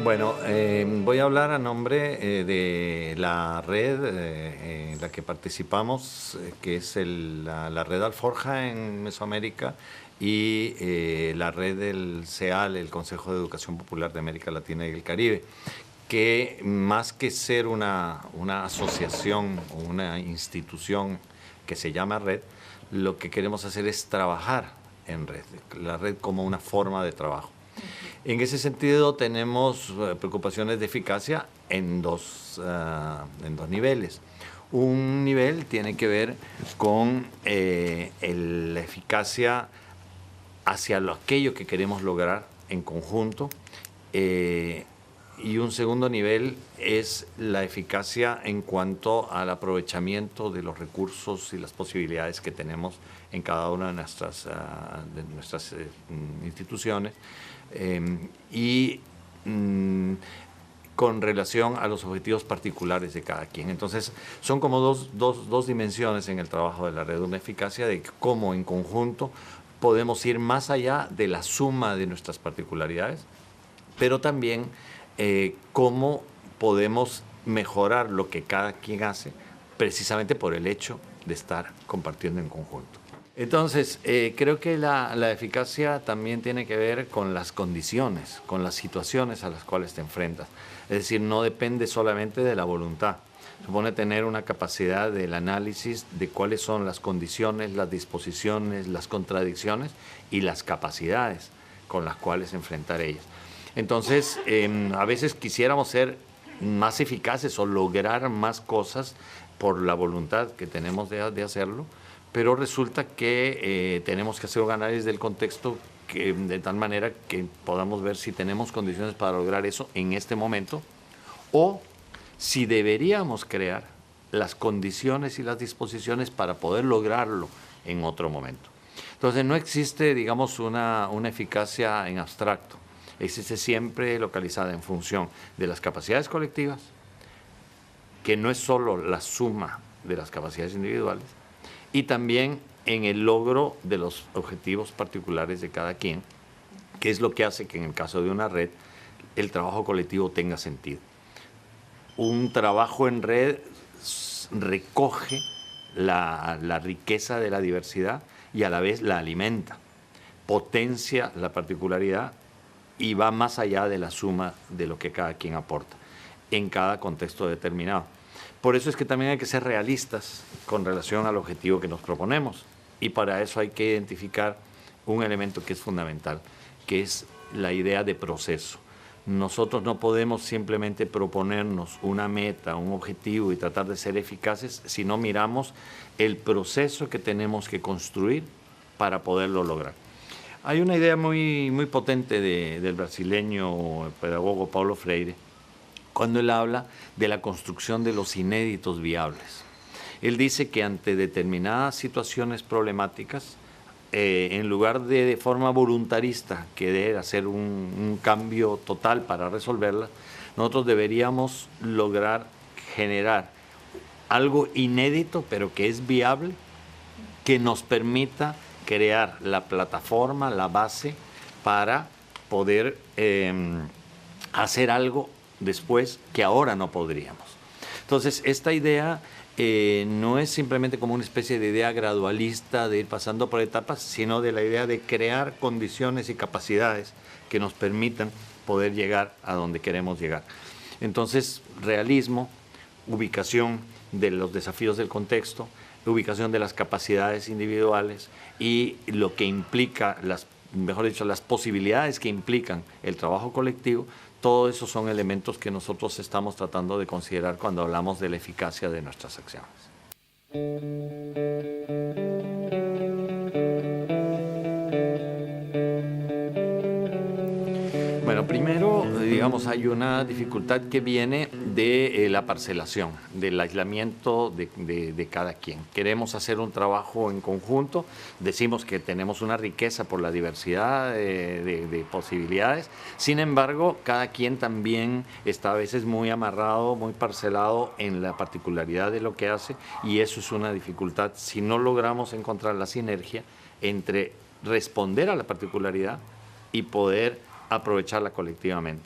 Bueno, voy a hablar a nombre de la red en la que participamos, que es la red Alforja en Mesoamérica y la red del CEAL, el Consejo de Educación Popular de América Latina y el Caribe, que más que ser una asociación o una institución que se llama red, lo que queremos hacer es trabajar en red, la red como una forma de trabajo. En ese sentido tenemos preocupaciones de eficacia en dos niveles. Un nivel tiene que ver con la eficacia hacia aquello que queremos lograr en conjunto, y un segundo nivel es la eficacia en cuanto al aprovechamiento de los recursos y las posibilidades que tenemos en cada una de nuestras instituciones, y con relación a los objetivos particulares de cada quien. Entonces, son como dos dimensiones en el trabajo de la red, una eficacia de cómo en conjunto podemos ir más allá de la suma de nuestras particularidades, pero también cómo podemos mejorar lo que cada quien hace precisamente por el hecho de estar compartiendo en conjunto. Entonces, creo que la eficacia también tiene que ver con las condiciones, con las situaciones a las cuales te enfrentas. Es decir, no depende solamente de la voluntad. Supone tener una capacidad del análisis de cuáles son las condiciones, las disposiciones, las contradicciones y las capacidades con las cuales enfrentar ellas. Entonces, a veces quisiéramos ser más eficaces o lograr más cosas por la voluntad que tenemos de hacerlo, pero resulta que tenemos que hacer un análisis del contexto de tal manera que podamos ver si tenemos condiciones para lograr eso en este momento o si deberíamos crear las condiciones y las disposiciones para poder lograrlo en otro momento. Entonces no existe, digamos, una eficacia en abstracto, existe siempre localizada en función de las capacidades colectivas, que no es solo la suma de las capacidades individuales, y también en el logro de los objetivos particulares de cada quien, que es lo que hace que en el caso de una red el trabajo colectivo tenga sentido. Un trabajo en red recoge la riqueza de la diversidad y a la vez la alimenta, potencia la particularidad y va más allá de la suma de lo que cada quien aporta en cada contexto determinado. Por eso es que también hay que ser realistas con relación al objetivo que nos proponemos, y para eso hay que identificar un elemento que es fundamental, que es la idea de proceso. Nosotros no podemos simplemente proponernos una meta, un objetivo y tratar de ser eficaces si no miramos el proceso que tenemos que construir para poderlo lograr. Hay una idea muy potente del brasileño pedagogo Paulo Freire, cuando él habla de la construcción de los inéditos viables. Él dice que ante determinadas situaciones problemáticas, en lugar de forma voluntarista querer hacer un cambio total para resolverlas, nosotros deberíamos lograr generar algo inédito, pero que es viable, que nos permita crear la plataforma, la base para poder hacer algo después que ahora no podríamos. Entonces, esta idea no es simplemente como una especie de idea gradualista de ir pasando por etapas, sino de la idea de crear condiciones y capacidades que nos permitan poder llegar a donde queremos llegar. Entonces, realismo, ubicación de los desafíos del contexto, ubicación de las capacidades individuales y lo que implica, mejor dicho, las posibilidades que implican el trabajo colectivo. Todos esos son elementos que nosotros estamos tratando de considerar cuando hablamos de la eficacia de nuestras acciones. Bueno, primero, digamos, hay una dificultad que viene de la parcelación, del aislamiento de cada quien. Queremos hacer un trabajo en conjunto, decimos que tenemos una riqueza por la diversidad de posibilidades, sin embargo, cada quien también está a veces muy amarrado, muy parcelado en la particularidad de lo que hace, y eso es una dificultad si no logramos encontrar la sinergia entre responder a la particularidad y poder aprovecharla colectivamente.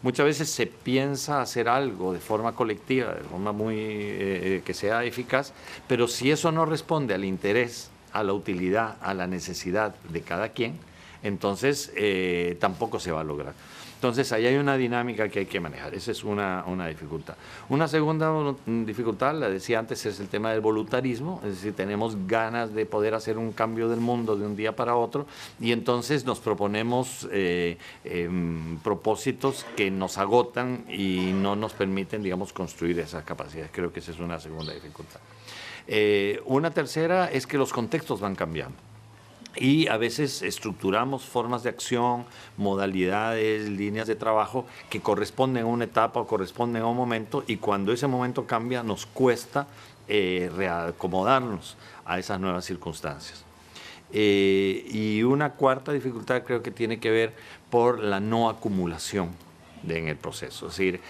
Muchas veces se piensa hacer algo de forma colectiva, de forma muy que sea eficaz, pero si eso no responde al interés, a la utilidad, a la necesidad de cada quien, entonces tampoco se va a lograr. Entonces, ahí hay una dinámica que hay que manejar. Esa es una dificultad. Una segunda dificultad, la decía antes, es el tema del voluntarismo. Es decir, tenemos ganas de poder hacer un cambio del mundo de un día para otro y entonces nos proponemos propósitos que nos agotan y no nos permiten, digamos, construir esas capacidades. Creo que esa es una segunda dificultad. Una tercera es que los contextos van cambiando. Y a veces estructuramos formas de acción, modalidades, líneas de trabajo que corresponden a una etapa o corresponden a un momento, y cuando ese momento cambia nos cuesta reacomodarnos a esas nuevas circunstancias. Y una cuarta dificultad creo que tiene que ver por la no acumulación en el proceso. Es decir,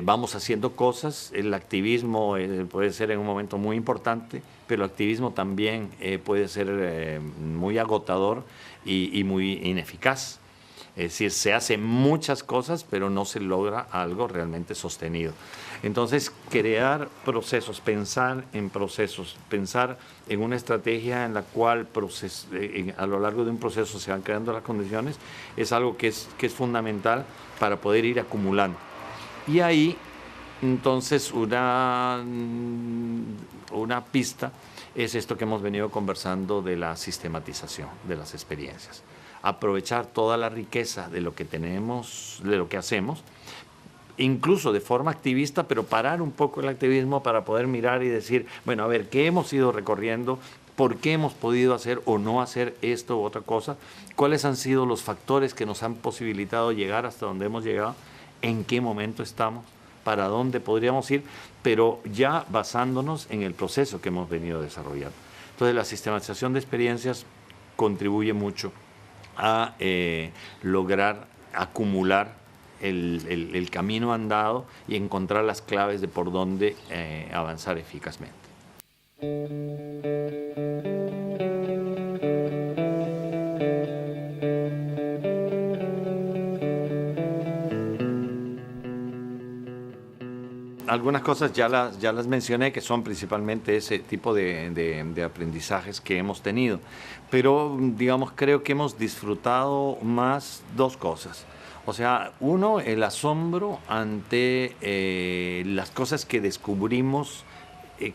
vamos haciendo cosas, el activismo puede ser en un momento muy importante, pero el activismo también puede ser muy agotador y muy ineficaz. Es decir, se hacen muchas cosas, pero no se logra algo realmente sostenido. Entonces, crear procesos, pensar en procesos, pensar en una estrategia en la cual a lo largo de un proceso se van creando las condiciones, es algo que es fundamental para poder ir acumulando. Y ahí, entonces, una pista es esto que hemos venido conversando de la sistematización de las experiencias. Aprovechar toda la riqueza de lo que tenemos, de lo que hacemos, incluso de forma activista, pero parar un poco el activismo para poder mirar y decir, bueno, a ver, ¿qué hemos ido recorriendo? ¿Por qué hemos podido hacer o no hacer esto u otra cosa? ¿Cuáles han sido los factores que nos han posibilitado llegar hasta donde hemos llegado? ¿En qué momento estamos? ¿Para dónde podríamos ir? Pero ya basándonos en el proceso que hemos venido desarrollando. Entonces, la sistematización de experiencias contribuye mucho a lograr acumular el camino andado y encontrar las claves de por dónde avanzar eficazmente. Algunas cosas ya las mencioné, que son principalmente ese tipo de aprendizajes que hemos tenido, pero digamos, creo que hemos disfrutado más dos cosas. O sea, uno, el asombro ante las cosas que descubrimos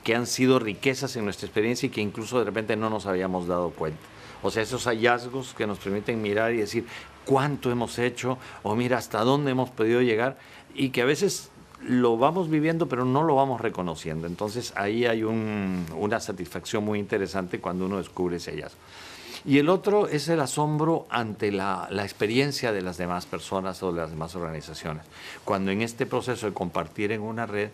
que han sido riquezas en nuestra experiencia y que incluso de repente no nos habíamos dado cuenta. O sea, esos hallazgos que nos permiten mirar y decir cuánto hemos hecho, o mira hasta dónde hemos podido llegar, y que a veces lo vamos viviendo pero no lo vamos reconociendo. Entonces ahí hay una satisfacción muy interesante cuando uno descubre ese hallazgo. Y el otro es el asombro ante la experiencia de las demás personas o de las demás organizaciones. Cuando en este proceso de compartir en una red,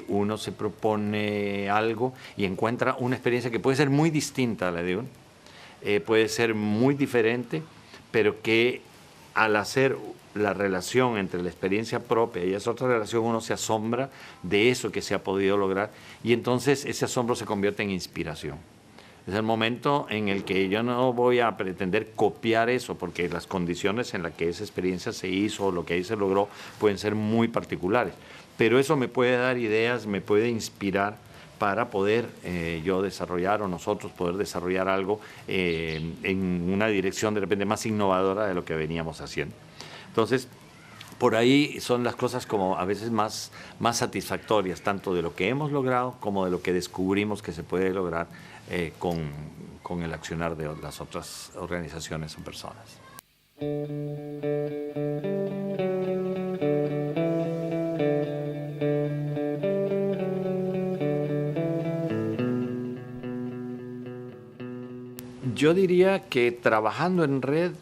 uno se propone algo y encuentra una experiencia que puede ser muy distinta a la de uno, puede ser muy diferente, pero que al hacer la relación entre la experiencia propia y esa otra relación, uno se asombra de eso que se ha podido lograr, y entonces ese asombro se convierte en inspiración. Es el momento en el que yo no voy a pretender copiar eso, porque las condiciones en las que esa experiencia se hizo o lo que ahí se logró pueden ser muy particulares. Pero eso me puede dar ideas, me puede inspirar para poder yo desarrollar, o nosotros poder desarrollar algo en una dirección de repente más innovadora de lo que veníamos haciendo. Entonces, por ahí son las cosas como a veces más satisfactorias, tanto de lo que hemos logrado como de lo que descubrimos que se puede lograr con el accionar de las otras organizaciones o personas. Yo diría que trabajando en red,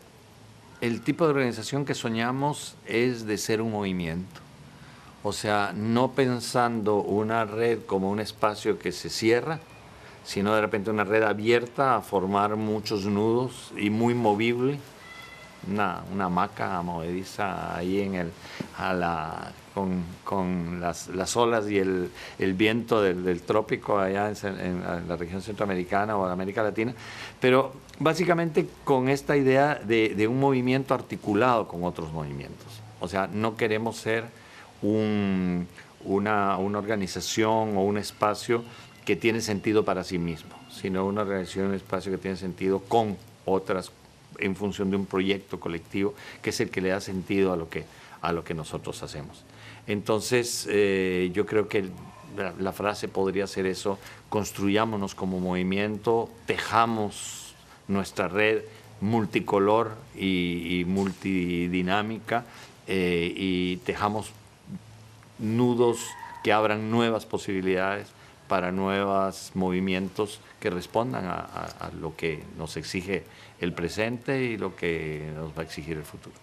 el tipo de organización que soñamos es de ser un movimiento. O sea, no pensando una red como un espacio que se cierra, sino de repente una red abierta a formar muchos nudos y muy movible, una hamaca movediza ahí con las olas y el viento del trópico allá en la región centroamericana o de América Latina, pero básicamente con esta idea de un movimiento articulado con otros movimientos. O sea, no queremos ser una organización o un espacio que tiene sentido para sí mismo, sino una organización, un espacio que tiene sentido con otras, en función de un proyecto colectivo, que es el que le da sentido a lo que nosotros hacemos. Entonces, yo creo que la frase podría ser eso: construyámonos como movimiento, tejamos nuestra red multicolor y multidinámica, y tejamos nudos que abran nuevas posibilidades para nuevos movimientos que respondan a lo que nos exige el presente y lo que nos va a exigir el futuro.